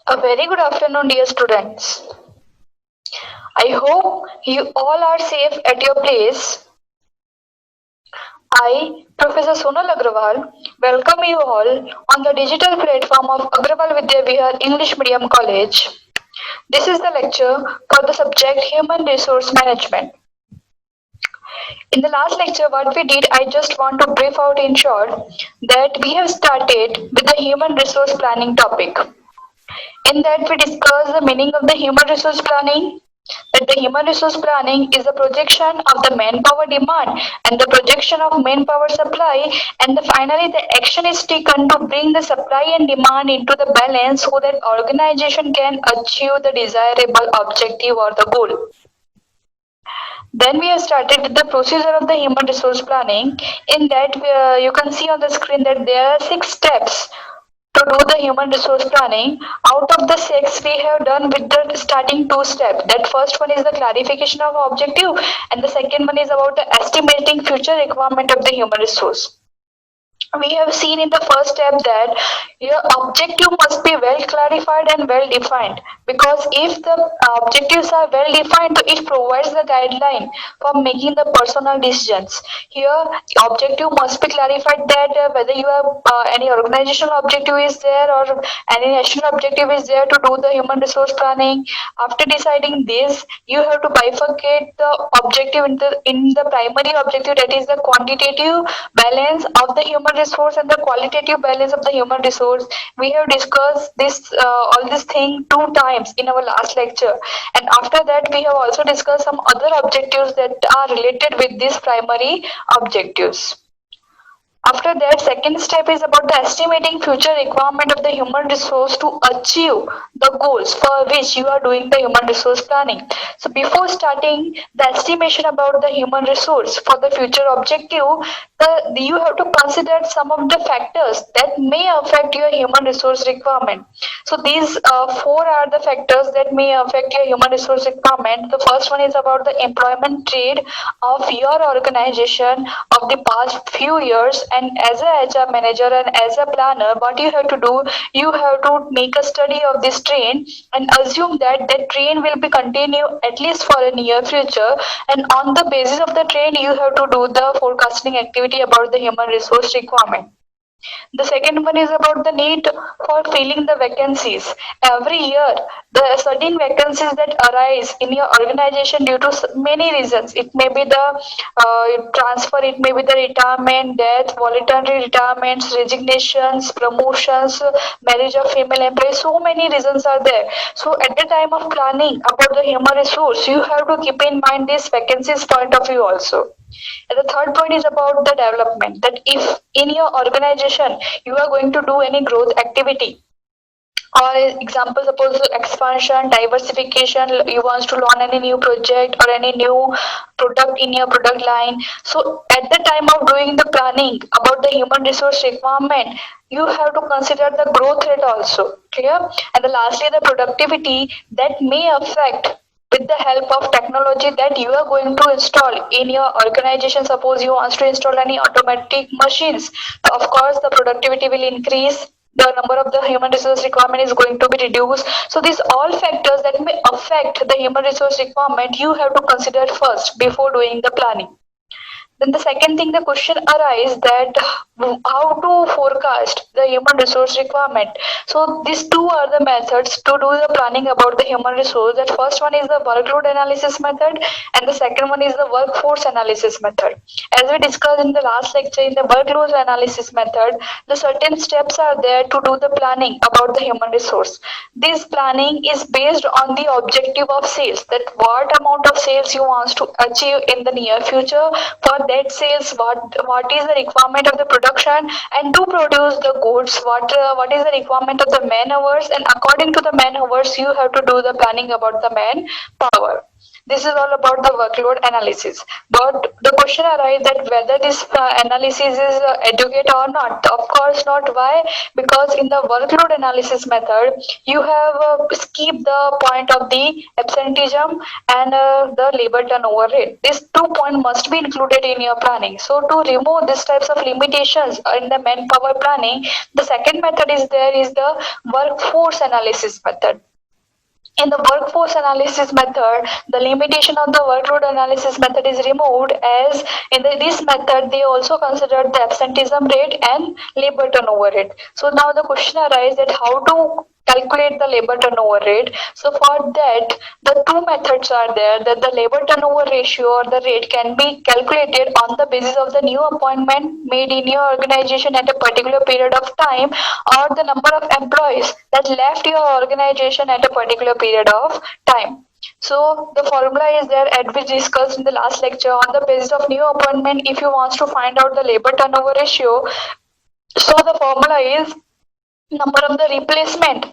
A very good afternoon, dear students. I hope you all are safe at your place. I, Professor Sonal Agrawal, welcome you all on the digital platform of Agrawal Vidya Vihar English Medium College. This is the lecture for the subject Human Resource Management. In the last lecture, what we did, I just want to brief out in short that we have started with the human resource planning topic. In that, we discuss the meaning of the human resource planning, that the human resource planning is the projection of the manpower demand and the projection of manpower supply, and finally the action is taken to bring the supply and demand into the balance so that organization can achieve the desirable objective or the goal. Then we have started with the procedure of the human resource planning. In that, you can see on the screen that there are 6 steps to do the human resource planning. Out of the 6, we have done with the starting 2 steps. That first one is the clarification of objective, and the second one is about the estimating future requirement of the human resource. We have seen in the first step that your objective must be well clarified and well defined, because if the objectives are well defined, it provides the guideline for making the personal decisions. Here objective must be clarified, that whether you have any organizational objective is there or any national objective is there to do the human resource planning. After deciding this, you have to bifurcate the objective in the primary objective, that is the quantitative balance of the human resource and the qualitative balance of the human resource. We have discussed this all this thing 2 times in our last lecture, and after that we have also discussed some other objectives that are related with these primary objectives. After that, second step is about the estimating future requirement of the human resource to achieve the goals for which you are doing the human resource planning. So before starting the estimation about the human resource for the future objective, you have to consider some of the factors that may affect your human resource requirement. So these 4 are the factors that may affect your human resource requirement. The first one is about the employment trend of your organization of the past few years, and as a HR manager and as a planner, what you have to do, you have to make a study of this trend and assume that that trend will be continue at least for a near future, and on the basis of the trend you have to do the forecasting activity about the human resource requirement. The second one is about the need for filling the vacancies. Every year, there are certain vacancies that arise in your organization due to many reasons. It may be the transfer, it may be the retirement, death, voluntary retirements, resignations, promotions, marriage of female employees. So many reasons are there. So at the time of planning about the human resource, you have to keep in mind this vacancies point of view also. And the third point is about the development, that if in your organization you are going to do any growth activity, or example, suppose expansion, diversification, you want to launch any new project or any new product in your product line. So at the time of doing the planning about the human resource requirement, you have to consider the growth rate also. Clear? And the lastly, the productivity that may affect with the help of technology that you are going to install in your organization. Suppose you want to install any automatic machines, of course the productivity will increase, the number of the human resource requirement is going to be reduced. So these all factors that may affect the human resource requirement, you have to consider first before doing the planning. Then the second thing, the question arises that how to forecast the human resource requirement. So these 2 are the methods to do the planning about the human resource. That first one is the workload analysis method, and the second one is the workforce analysis method. As we discussed in the last lecture, in the workload analysis method, the certain steps are there to do the planning about the human resource. This planning is based on the objective of sales, that what amount of sales you want to achieve in the near future. For that sales, what is the requirement of the production, and to produce the goods, what is the requirement of the man hours, and according to the man hours you have to do the planning about the manpower. This is all about the workload analysis. But the question arises that whether this analysis is adequate or not. Of course not. Why? Because in the workload analysis method, you have skipped the point of the absenteeism and the labor turnover rate. These 2 points must be included in your planning. So to remove these types of limitations in the manpower planning, the second method is the workforce analysis method. In the workforce analysis method, the limitation of the workload analysis method is removed, as in this method they also considered the absenteeism rate and labor turnover rate. So now the question arises that how to calculate the labor turnover rate. So for that, the two methods are there, that the labor turnover ratio or the rate can be calculated on the basis of the new appointment made in your organization at a particular period of time, or the number of employees that left your organization at a particular period of time. So the formula is there as we discussed in the last lecture. On the basis of new appointment, if you want to find out the labor turnover ratio, so the formula is number of the replacement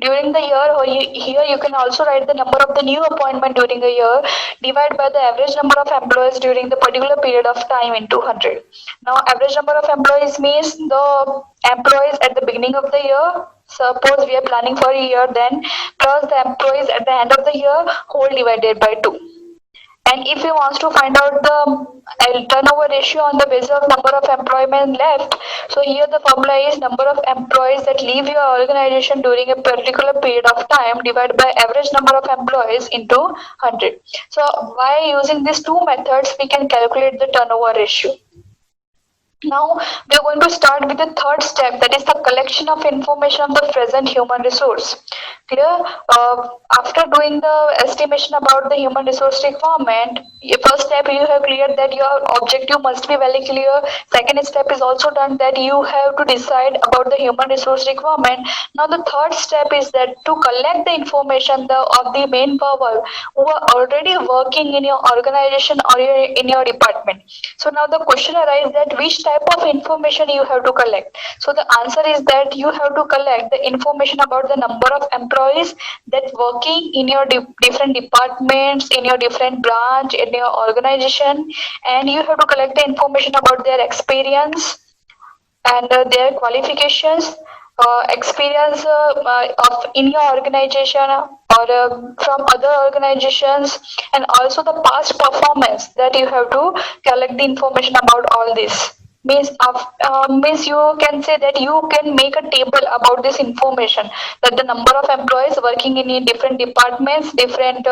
during the year, or here you can also write the number of the new appointment during a year divided by the average number of employees during the particular period of time into 100. Now average number of employees means the employees at the beginning of the year. Suppose we are planning for a year, then plus the employees at the end of the year, whole divided by 2. And if you want to find out the turnover ratio on the basis of number of employment left, so here the formula is number of employees that leave your organization during a particular period of time divided by average number of employees into 100. So by using these two methods, we can calculate the turnover ratio. Now we are going to start with the third step, that is the collection of information of the present human resource. Clear? After doing the estimation about the human resource requirement, first step you have cleared that your objective must be very clear. Second step is also done, that you have to decide about the human resource requirement. Now the third step is that to collect the information of the manpower who are already working in your organization or in your department. So now the question arises that which type of information you have to collect. So the answer is that you have to collect the information about the number of employees that working in your different departments, in your different branch, in your organization, and you have to collect the information about their experience and their qualifications, experience of in your organization or from other organizations, and also the past performance, that you have to collect the information about all this. Means you can say that you can make a table about this information, that the number of employees working in different departments, different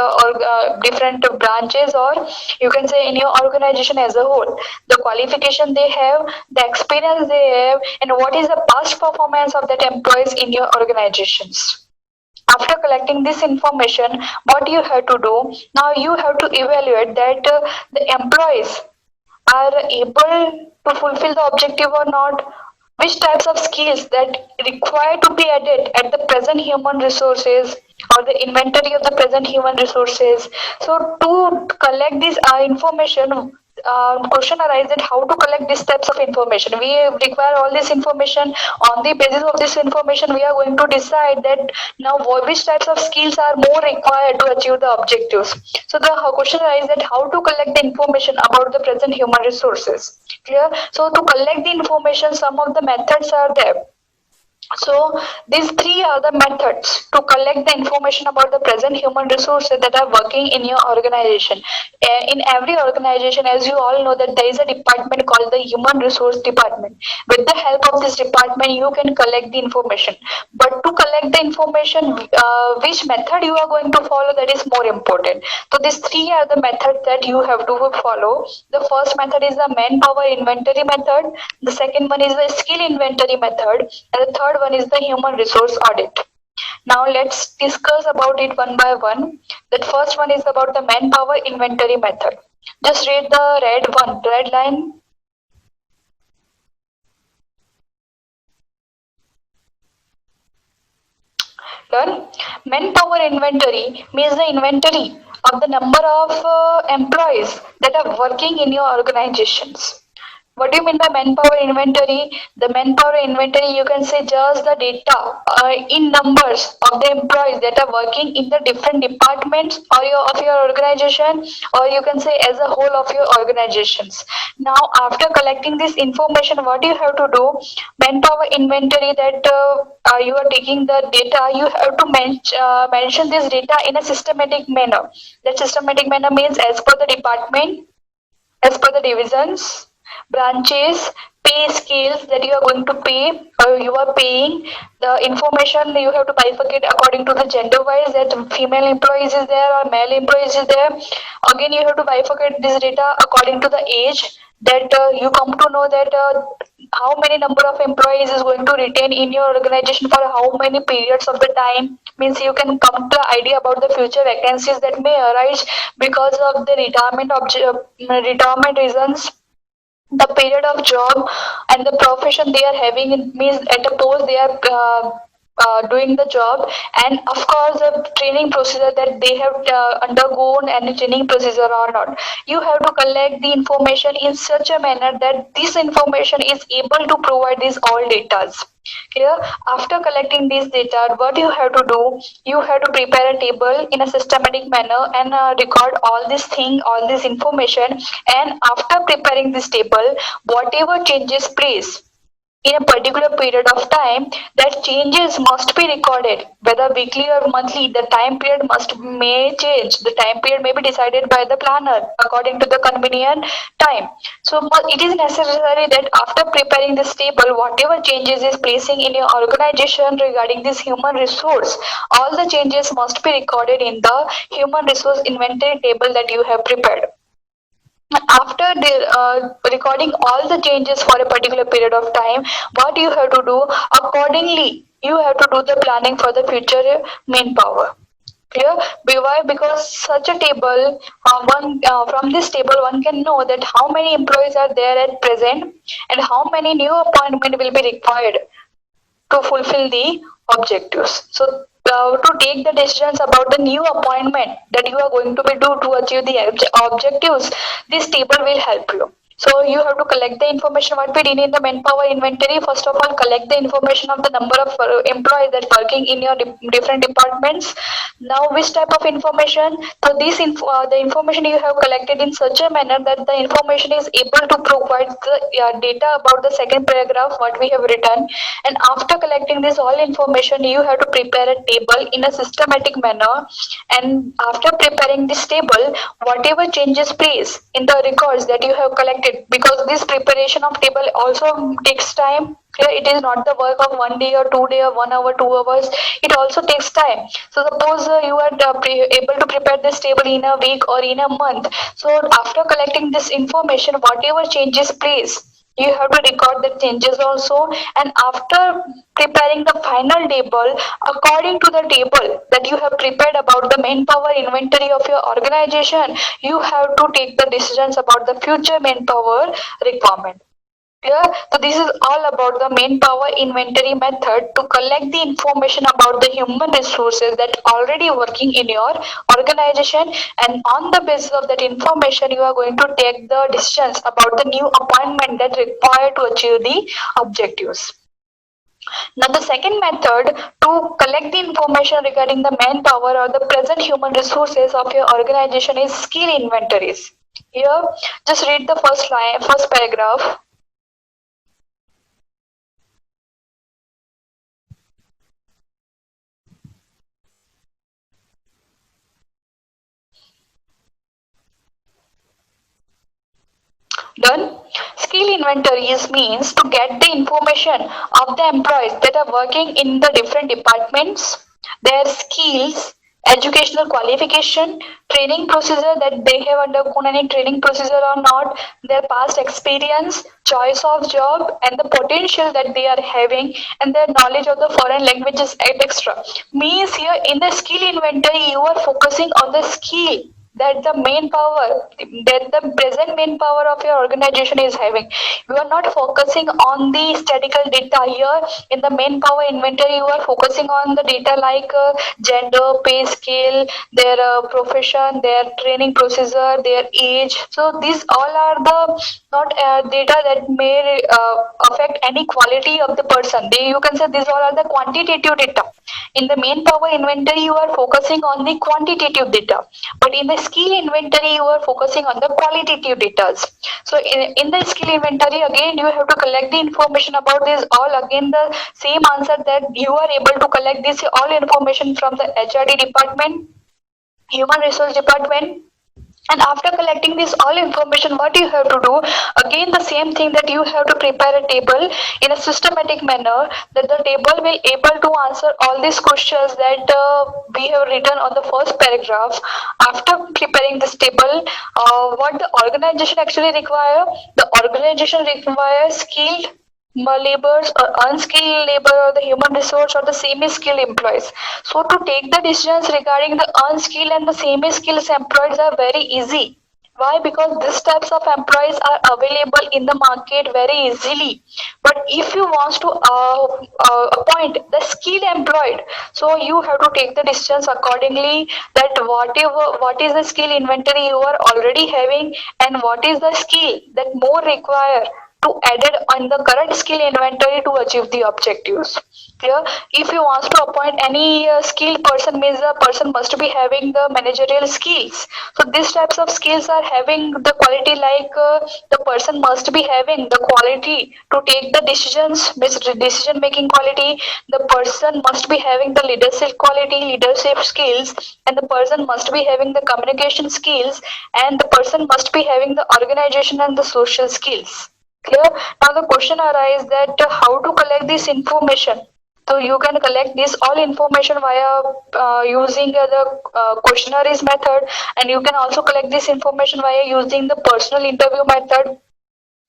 different branches, or you can say in your organization as a whole, the qualification they have, the experience they have, and what is the past performance of that employees in your organizations. After collecting this information, what you have to do now, you have to evaluate that the employees are able to fulfill the objective or not, which types of skills that require to be added at the present human resources or the inventory of the present human resources. So to collect this information, question arises how to collect these types of information. We require all this information. On the basis of this information, we are going to decide that now which types of skills are more required to achieve the objectives. So the question arises that how to collect the information about the present human resources. Clear? So to collect the information, some of the methods are there. So these three are the methods to collect the information about the present human resources that are working in your organization. In every organization, as you all know, that there is a department called the human resource department. With the help of this department, you can collect the information. But to collect the information, which method you are going to follow, that is more important. So these three are the methods that you have to follow. The first method is the manpower inventory method. The second one is the skill inventory method, and the third one is the human resource audit. Now let's discuss about it one by one. The first one is about the manpower inventory method. Just read the red line. Done. Manpower inventory means the inventory of the number of employees that are working in your organizations. What do you mean by manpower inventory? The manpower inventory, you can say just the data in numbers of the employees that are working in the different departments or of your organization, or you can say as a whole of your organizations. Now, after collecting this information, what you have to do? Manpower inventory, that you are taking the data, you have to mention this data in a systematic manner. That systematic manner means as per the department, as per the divisions, branches, pay scales that you are going to pay or you are paying, the information you have to bifurcate according to the gender wise, that female employees is there or male employees is there. Again, you have to bifurcate this data according to the age, that you come to know that how many number of employees is going to retain in your organization for how many periods of the time, means you can come to idea about the future vacancies that may arise because of the retirement reasons, the period of job and the profession they are having. It means at a post they are doing the job, and of course the training procedure that they have undergone any training procedure or not. You have to collect the information in such a manner that this information is able to provide these all data. Here, after collecting these data, what you have to do, you have to prepare a table in a systematic manner and record all this thing, all this information. And after preparing this table, whatever changes place in a particular period of time, that changes must be recorded, whether weekly or monthly. The time period must may change. The time period may be decided by the planner according to the convenient time. So it is necessary that after preparing this table, whatever changes is placing in your organization regarding this human resource, all the changes must be recorded in the human resource inventory table that you have prepared. After recording all the changes for a particular period of time, what you have to do accordingly, you have to do the planning for the future manpower. Clear? Why? Because such a table, one from this table one can know that how many employees are there at present and how many new appointment will be required to fulfill the objectives. So to take the decisions about the new appointment that you are going to be do to achieve the objectives, this table will help you. So you have to collect the information what we did in the manpower inventory. First of all, collect the information of the number of employees that working in your different departments. Now, which type of information? So the information you have collected in such a manner that the information is able to provide the data about the second paragraph what we have written. And after collecting this all information, you have to prepare a table in a systematic manner. And after preparing this table, whatever changes place in the records that you have collected, because this preparation of table also takes time. It is not the work of 1 day or 2 day or 1 hour, 2 hours. It also takes time. So suppose you are able to prepare this table in a week or in a month. So after collecting this information, whatever changes place, you have to record the changes also. And after preparing the final table, according to the table that you have prepared about the manpower inventory of your organization, you have to take the decisions about the future manpower requirement. Yeah, so this is all about the manpower inventory method to collect the information about the human resources that already working in your organization, and on the basis of that information you are going to take the decisions about the new appointment that required to achieve the objectives. Now, the second method to collect the information regarding the manpower or the present human resources of your organization is skill inventories. Here, just read the first paragraph. Done. Skill inventories means to get the information of the employees that are working in the different departments, their skills, educational qualification, training procedure that they have undergone any training procedure or not, their past experience, choice of job, and the potential that they are having, and their knowledge of the foreign languages, etc. Means here in the skill inventory, you are focusing on the skill that the main power that the present main power of your organization is having. You are not focusing on the statistical data here. In the main power inventory, you are focusing on the data like gender, pay scale, their profession, their training procedure, their age. So these all are the not data that may affect any quality of the person. You can say these all are the quantitative data. In the main power inventory, you are focusing on the quantitative data, but in the skill inventory, you are focusing on the qualitative data. So in the skill inventory, again, you have to collect the information about this all. Again, the same answer that you are able to collect this all information from the HRD department, human resource department. And after collecting this all information, what you have to do, again the same thing, that you have to prepare a table in a systematic manner, that the table will able to answer all these questions that we have written on the first paragraph. After preparing this table, what the organization actually require, the organization requires skilled laborers or unskilled labor or the human resource or the semi-skilled employees. So to take the decisions regarding the unskilled and the semi-skilled employees are very easy. Why? Because these types of employees are available in the market very easily. But if you want to appoint the skilled employed, so you have to take the decisions accordingly, that what is the skill inventory you are already having, and what is the skill that more require to added on the current skill inventory to achieve the objectives. Clear? If you want to appoint any skilled person, means the person must be having the managerial skills. So these types of skills are having the quality like the person must be having the quality to take the decisions, means decision making quality. The person must be having the leadership quality, leadership skills, and the person must be having the communication skills, and the person must be having the organization and the social skills. Clear? Now the question arises that how to collect this information. So you can collect this all information via using the questionnaires method, and you can also collect this information via using the personal interview method.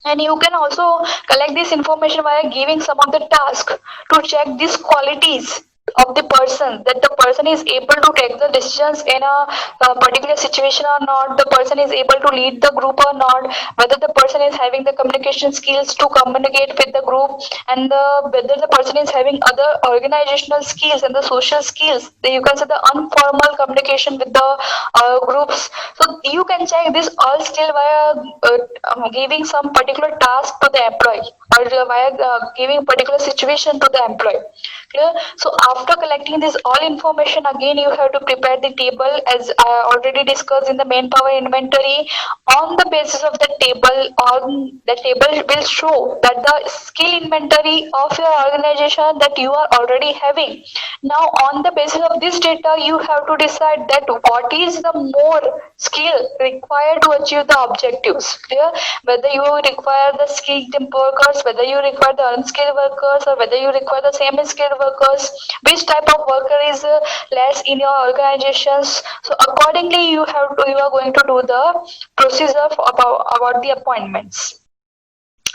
And you can also collect this information via giving some of the tasks to check these qualities of the person, that the person is able to take the decisions in a particular situation or not, the person is able to lead the group or not, whether the person is having the communication skills to communicate with the group, and whether the person is having other organizational skills and the social skills. You can say the informal communication with the groups. So you can check this all still via giving some particular task to the employee, or via giving particular situation to the employee. Clear? So after collecting this all information, again you have to prepare the table as I already discussed in the main power inventory. On the basis of the table, on the table will show that the skill inventory of your organization that you are already having. Now on the basis of this data, you have to decide that what is the more skill required to achieve the objectives. Clear? Whether you require the skilled workers, whether you require the unskilled workers, or whether you require the semi-skilled workers, which type of worker is less in your organizations. So accordingly you are going to do the procedure about the appointments.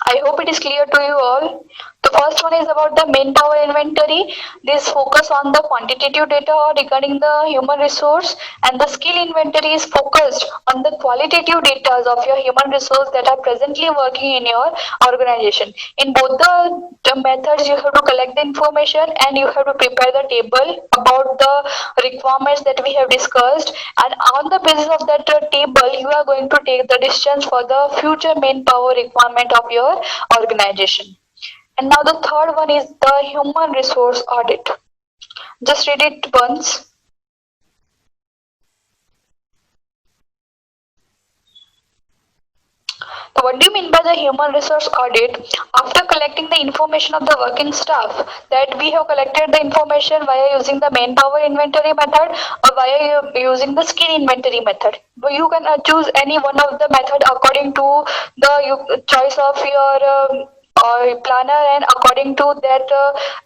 I hope it is clear to you all. The first one is about the main power inventory. This focus on the quantitative data regarding the human resource, and the skill inventory is focused on the qualitative data of your human resource that are presently working in your organization. In both the methods, you have to collect the information and you have to prepare the table about the requirements that we have discussed, and on the basis of that table, you are going to take the decisions for the future main power requirement of your organization. And now the third one is the human resource audit. Just read it once. So what do you mean by the human resource audit? After collecting the information of the working staff, that we have collected the information via using the main power inventory method or via using the skill inventory method. You can choose any one of the method according to the choice of your planner, and according to that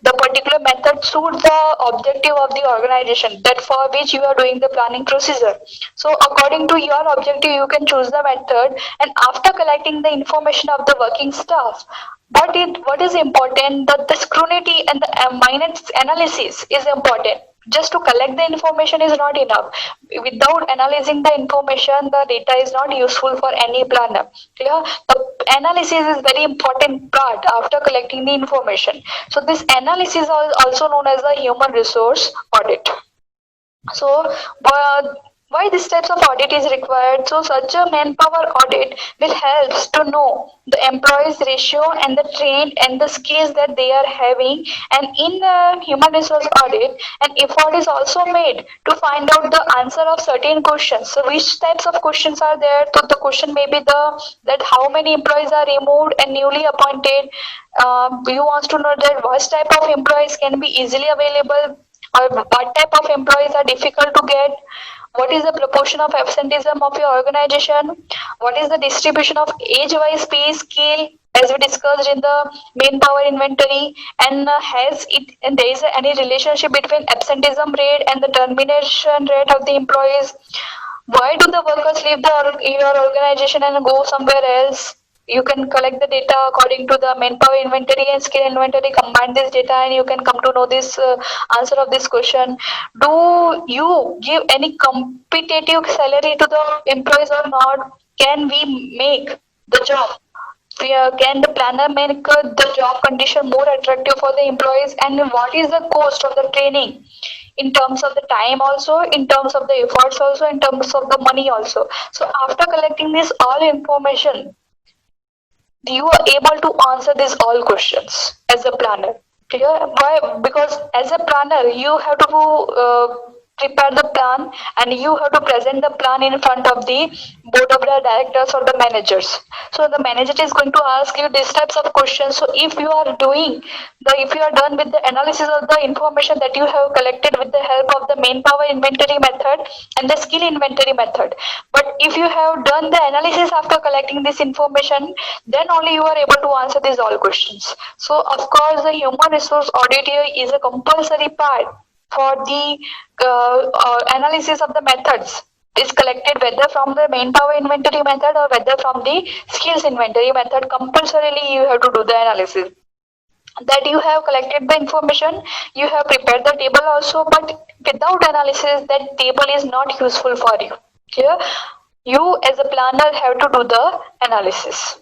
the particular method suits the objective of the organization that for which you are doing the planning procedure. So according to your objective you can choose the method, and after collecting the information of the working staff, what is important, that the scrutiny and the minute analysis is important. Just to collect the information is not enough. Without analyzing the information, the data is not useful for any planner. Clear? The analysis is very important part after collecting the information. So this analysis is also known as the human resource audit. So, why this types of audit is required? So, such a manpower audit will helps to know the employees ratio and the trained and the skills that they are having. And in the human resource audit, an effort is also made to find out the answer of certain questions. So, which types of questions are there? So, the question may be the that how many employees are removed and newly appointed. You want to know that what type of employees can be easily available or what type of employees are difficult to get, what is the proportion of absenteeism of your organization, what is the distribution of age-wise pay scale as we discussed in the manpower inventory, and has it and there is any relationship between absenteeism rate and the termination rate of the employees. Why do the workers leave your organization and go somewhere else? You can collect the data according to the manpower inventory and skill inventory, combine this data and you can come to know this answer of this question. Do you give any competitive salary to the employees or not? Can we make the job? Can the planner make the job condition more attractive for the employees, and what is the cost of the training in terms of the time also, in terms of the efforts also, in terms of the money also. So after collecting this all information, you are able to answer these all questions as a planner. Clear? Why? Because as a planner, you have to prepare the plan and you have to present the plan in front of the board of the directors or the managers. So the manager is going to ask you these types of questions. So if you are done with the analysis of the information that you have collected with the help of the manpower inventory method and the skill inventory method, but if you have done the analysis after collecting this information, then only you are able to answer these all questions. So of course, the human resource audit here is a compulsory part for the analysis of the methods is collected whether from the manpower inventory method or whether from the skills inventory method. Compulsorily you have to do the analysis. That you have collected the information, you have prepared the table also, but without analysis that table is not useful for you. Clear? You as a planner have to do the analysis.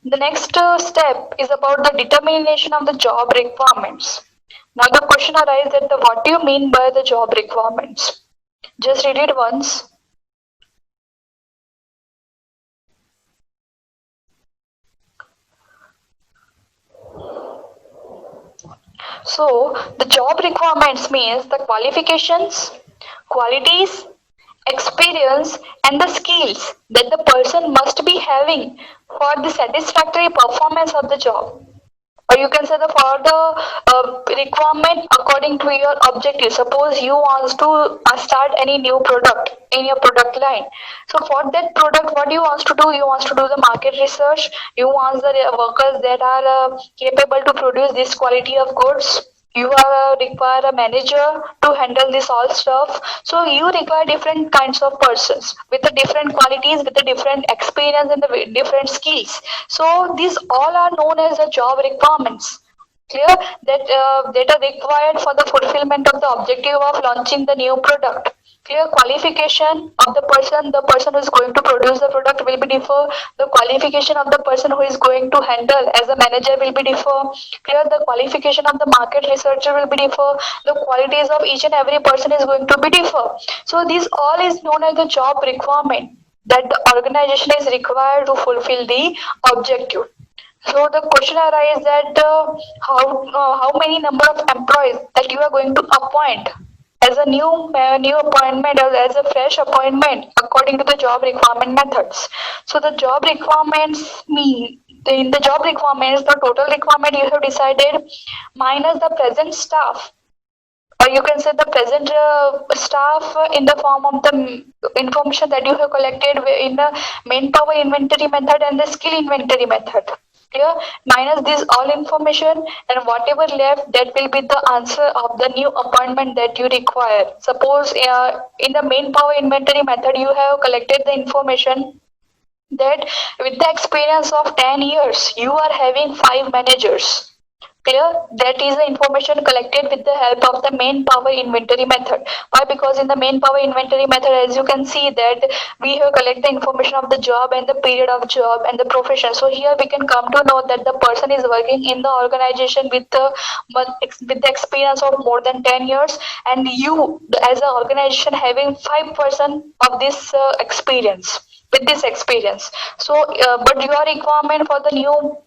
The next step is about the determination of the job requirements. Now the question arises that what do you mean by the job requirements? Just read it once. So the job requirements means the qualifications, qualities, experience and the skills that the person must be having for the satisfactory performance of the job. Or you can say the for the requirement according to your objective. Suppose you want to start any new product in your product line. So for that product, what you want to do? You want to do the market research. You want the workers that are capable to produce this quality of goods. You are require a manager to handle this all stuff. So you require different kinds of persons with the different qualities, with the different experience and the different skills. So these all are known as the job requirements. Clear? That are required for the fulfillment of the objective of launching the new product. Clear? Qualification of the person who is going to produce the product will be differ. The qualification of the person who is going to handle as a manager will be differ. Clear? The qualification of the market researcher will be differ. The qualities of each and every person is going to be differ. So this all is known as the job requirement that the organization is required to fulfill the objective. So the question arises that how many number of employees that you are going to appoint as a new appointment or as a fresh appointment according to the job requirement methods. So the job requirements mean in the job requirements the total requirement you have decided minus the present staff, or you can say the present staff in the form of the information that you have collected in the manpower inventory method and the skill inventory method. Clear? Minus this all information and whatever left, that will be the answer of the new appointment that you require. Suppose in the manpower inventory method you have collected the information that with the experience of 10 years you are having 5 managers. Clear? That is the information collected with the help of the main power inventory method. Why? Because in the main power inventory method, as you can see that we have collected the information of the job and the period of job and the profession. So here we can come to know that the person is working in the organization with the experience of more than 10 years, and you as an organization having 5% of this experience with this experience. So but your requirement for the new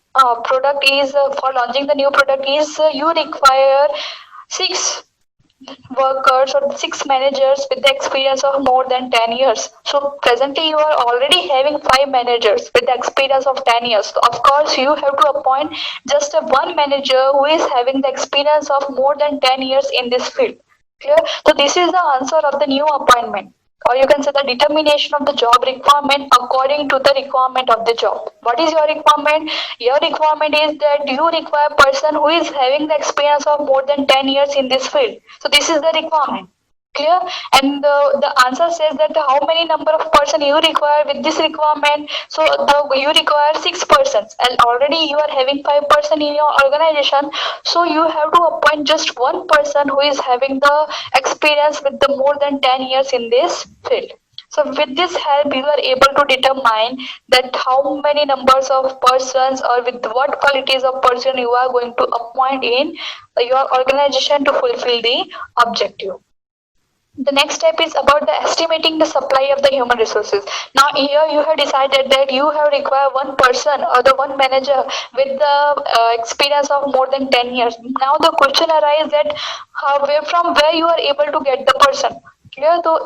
product is for launching the new product is you require six workers or six managers with the experience of more than 10 years. So presently you are already having five managers with the experience of 10 years. So of course you have to appoint just a one manager who is having the experience of more than 10 years in this field. Clear? So this is the answer of the new appointment, or you can say the determination of the job requirement according to the requirement of the job. What is your requirement? Your requirement is that you require a person who is having the experience of more than 10 years in this field. So this is the requirement. Clear? And the answer says that how many number of person you require with this requirement. So you require 6 persons, and already you are having 5% in your organization. So you have to appoint just one person who is having the experience with the more than 10 years in this field. So with this help, you are able to determine that how many numbers of persons or with what qualities of person you are going to appoint in your organization to fulfill the objective. The next step is about the estimating the supply of the human resources. Now here you have decided that you have required one person or the one manager with the experience of more than 10 years. Now the question arises that from where you are able to get the person. Clear? So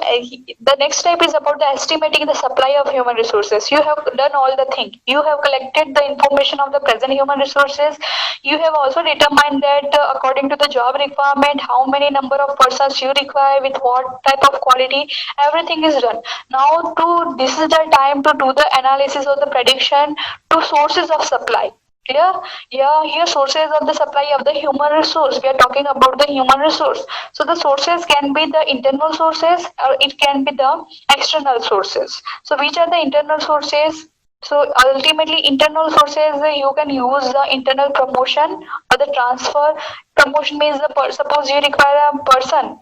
the next step is about the estimating the supply of human resources. You have done all the thing. You have collected the information of the present human resources. You have also determined that according to the job requirement, how many number of persons you require with what type of quality. Everything is done. Now this is the time to do the analysis of the prediction to sources of supply. Clear? Yeah, here sources of the supply of the human resource. We are talking about the human resource. So the sources can be the internal sources or it can be the external sources. So which are the internal sources? So ultimately internal sources you can use the internal promotion or the transfer. Promotion means suppose you require a person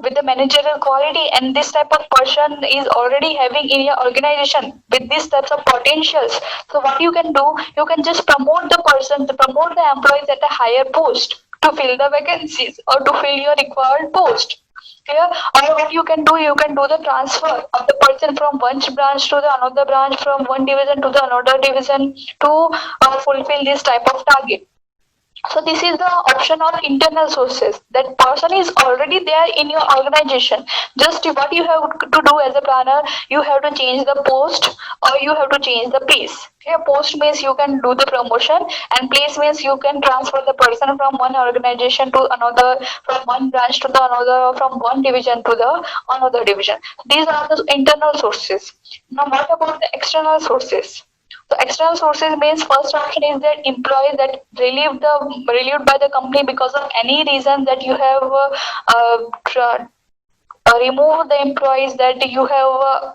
with the managerial quality, and this type of person is already having in your organization with these types of potentials. So what you can do, you can just promote the person, to promote the employees at a higher post to fill the vacancies or to fill your required post. Clear? Or what you can do, you can do the transfer of the person from one branch to the another branch, from one division to the another division to fulfill this type of target. So this is the option of internal sources. That person is already there in your organization. Just what you have to do as a planner, you have to change the post or you have to change the place. Okay, post means you can do the promotion and place means you can transfer the person from one organization to another, from one branch to the another, or from one division to the another division. These are the internal sources. Now what about the external sources? So external sources means first option is that employees that relieved by the company because of any reason that you have remove the employees that you have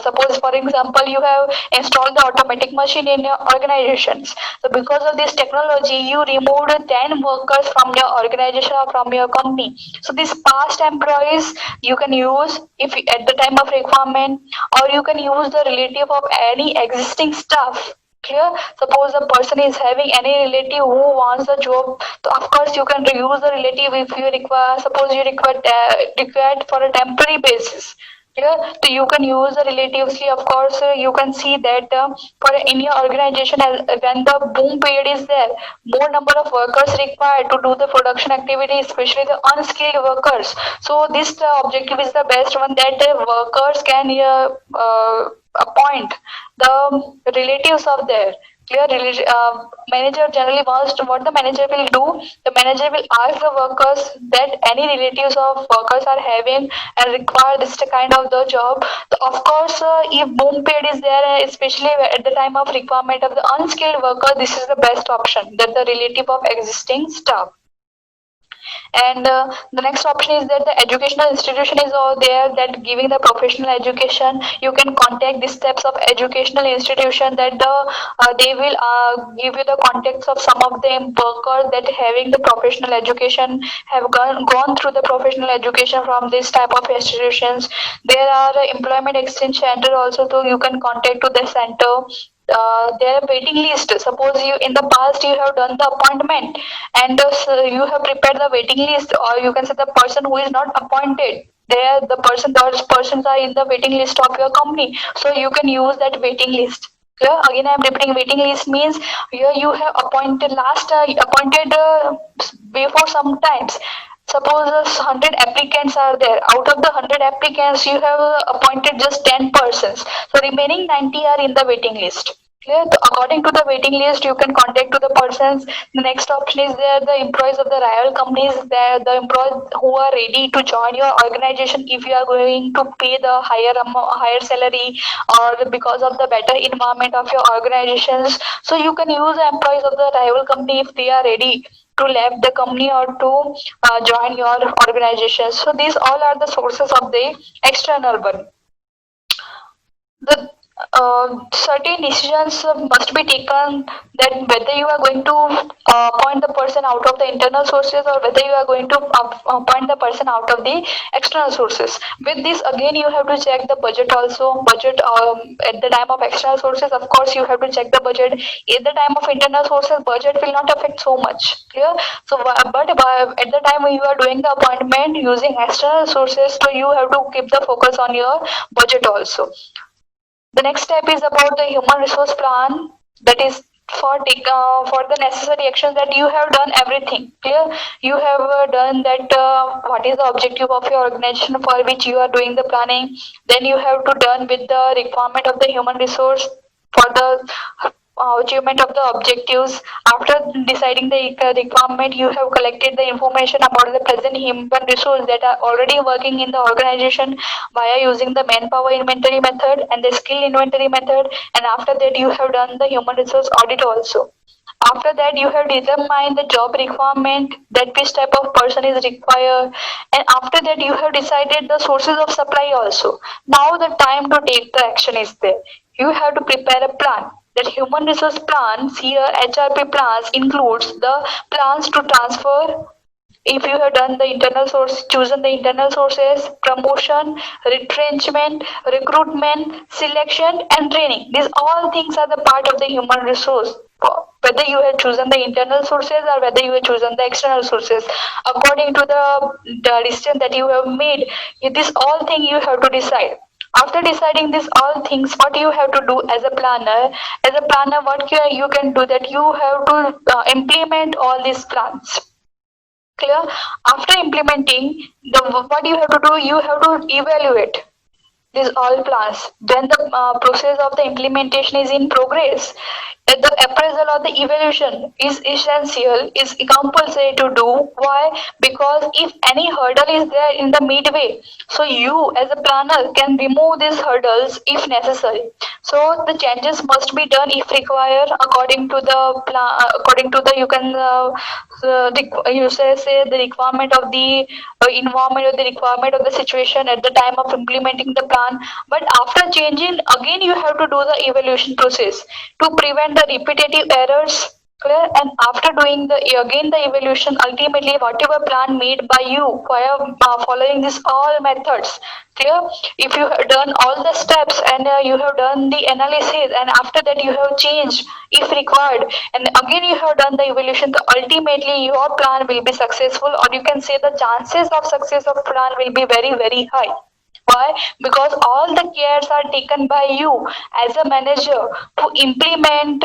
suppose for example you have installed the automatic machine in your organizations. So because of this technology you removed 10 workers from your organization or from your company. So these past employees you can use if at the time of requirement, or you can use the relative of any existing staff. Clear? Suppose a person is having any relative who wants the job, so of course you can reuse the relative if you require. Suppose you required for a temporary basis. Clear? So you can use the relatively. Of course, you can see that for in your organization, when the boom period is there, more number of workers required to do the production activity, especially the unskilled workers. So this objective is the best one that the workers can appoint the relatives of their clear manager generally wants to, what the manager will do, the manager will ask the workers that any relatives of workers are having and require this kind of the job. So of course if boom period is there, especially at the time of requirement of the unskilled worker, this is the best option, that the relative of existing staff. And the next option is that the educational institution is all there that giving the professional education. You can contact these types of educational institution that they will give you the contacts of some of them workers that having the professional education, have gone through the professional education from this type of institutions. There are employment exchange center also too. You can contact to the center. There are waiting list. Suppose you in the past you have done the appointment and so you have prepared the waiting list, or you can say the person who is not appointed, there the person, those persons are in the waiting list of your company, so you can use that waiting list. Yeah, again I'm repeating, waiting list means here you have appointed last appointed before some times. Suppose 100 applicants are there. Out of the 100 applicants, you have appointed just 10 persons. So remaining 90 are in the waiting list. Clear? So according to the waiting list, you can contact to the persons. The next option is there the employees of the rival companies. There the employees who are ready to join your organization if you are going to pay the higher amount, higher salary, or because of the better environment of your organizations. So you can use the employees of the rival company if they are ready to leave the company or to join your organization. So these all are the sources of the external one. The certain decisions must be taken, that whether you are going to appoint the person out of the internal sources or whether you are going to appoint the person out of the external sources. With this again you have to check the budget also. Budget at the time of external sources, of course you have to check the budget. At the time of internal sources, budget will not affect so much. Clear? So but at the time when you are doing the appointment using external sources, so you have to keep the focus on your budget also. The next step is about the human resource plan, that is for the necessary actions, that you have done everything. Clear? You have done that what is the objective of your organization for which you are doing the planning. Then you have to done with the requirement of the human resource for the achievement of the objectives. After deciding the requirement, you have collected the information about the present human resource that are already working in the organization via using the manpower inventory method and the skill inventory method. And after that, you have done the human resource audit also. After that, you have determined the job requirement, that which type of person is required, and after that, you have decided the sources of supply also. Now, the time to take the action is there. You have to prepare a plan. That human resource plans here, HRP plans, includes the plans to transfer. If you have done the internal source, chosen the internal sources, promotion, retrenchment, recruitment, selection, and training. These all things are the part of the human resource. Whether you have chosen the internal sources or whether you have chosen the external sources, according to the decision that you have made, this all thing you have to decide. After deciding these all things, what you have to do as a planner, what you can do, that you have to implement all these plans. Clear? After implementing, what you have to do, you have to evaluate these all plans. When the process of the implementation is in progress, the appraisal or the evaluation is essential, is compulsory to do. Why? Because if any hurdle is there in the midway, so you as a planner can remove these hurdles if necessary. So the changes must be done if required according to the plan, according to the, you can you say the requirement of the environment or the requirement of the situation at the time of implementing the plan. But after changing, again you have to do the evaluation process to prevent the repetitive errors. Clear? And after doing the again the evaluation, ultimately whatever plan made by you via following these all methods. Clear? If you have done all the steps and you have done the analysis, and after that you have changed if required, and again you have done the evaluation, so ultimately your plan will be successful, or you can say the chances of success of plan will be very high. Why? Because all the cares are taken by you as a manager to implement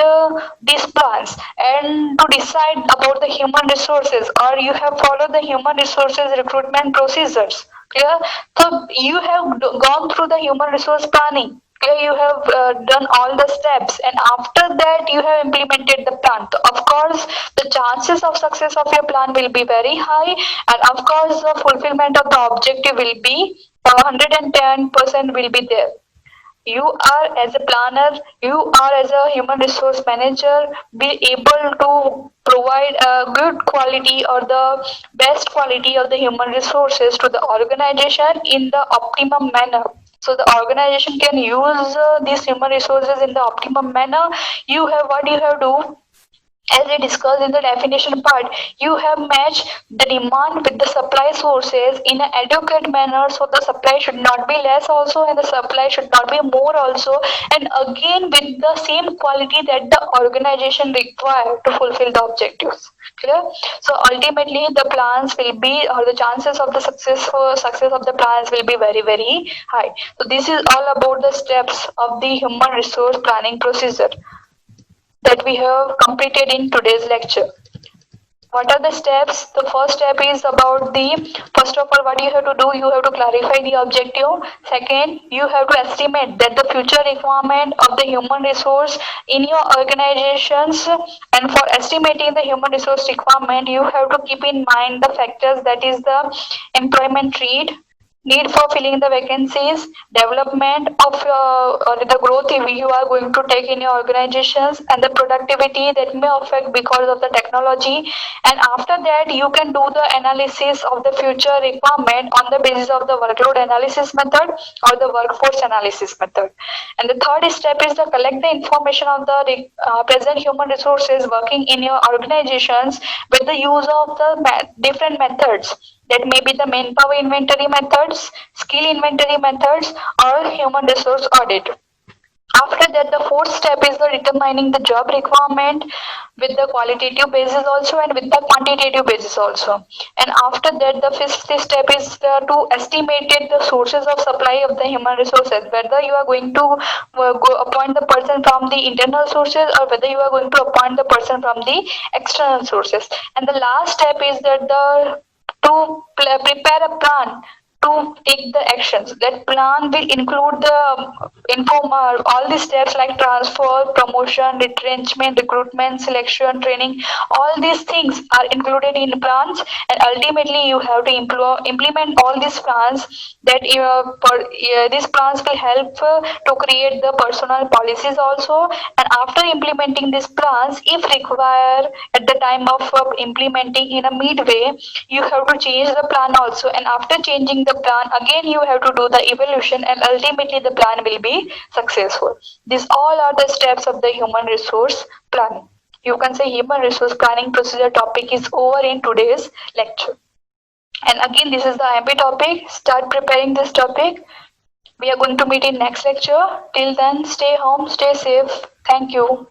these plans and to decide about the human resources, or you have followed the human resources recruitment procedures. Clear? So you have gone through the human resource planning. Clear? You have done all the steps, and after that you have implemented the plan. So of course, the chances of success of your plan will be very high, and of course, the fulfillment of the objective will be 110% will be there. You are as a planner, you are as a human resource manager, be able to provide provide a good quality or the best quality of the human resources to the organization in the optimum manner. So the organization can use these human resources in the optimum manner. You have what you have to, as we discussed in the definition part, you have matched the demand with the supply sources in an adequate manner, so the supply should not be less also and the supply should not be more also, and again with the same quality that the organization require to fulfill the objectives. Clear? So ultimately the plans will be, or the chances of the success of the plans will be very very high. So this is all about the steps of the human resource planning procedure that we have completed in today's lecture. What are the steps? The first step is about the, first of all, what you have to do, you have to clarify the objective. Second, you have to estimate that the future requirement of the human resource in your organizations. And for estimating the human resource requirement, you have to keep in mind the factors, that is the employment need for filling the vacancies, development of or the growth you are going to take in your organizations, and the productivity that may affect because of the technology. And after that, you can do the analysis of the future requirement on the basis of the workload analysis method or the workforce analysis method. And the third step is to collect the information of the present human resources working in your organizations with the use of the different methods, that may be the manpower inventory methods, skill inventory methods, or human resource audit. After that, the fourth step is the determining the job requirement with the qualitative basis also and with the quantitative basis also. And after that, the fifth step is to estimate the sources of supply of the human resources, whether you are going to go appoint the person from the internal sources or whether you are going to appoint the person from the external sources. And the last step is that the to prepare a plan to take the actions. That plan will include the inform all the steps like transfer, promotion, retrenchment, recruitment, selection, training. All these things are included in plans, and ultimately you have to implement all these plans. That these plans will help to create the personal policies also. And after implementing these plans, if required at the time of implementing in a midway, you have to change the plan also. And after changing the plan, again you have to do the evaluation, and ultimately the plan will be successful. These all are the steps of the human resource planning. You can say human resource planning procedure topic is over in today's lecture. And again, this is the MP topic. Start preparing this topic. We are going to meet in next lecture. Till then, stay home, stay safe. Thank you.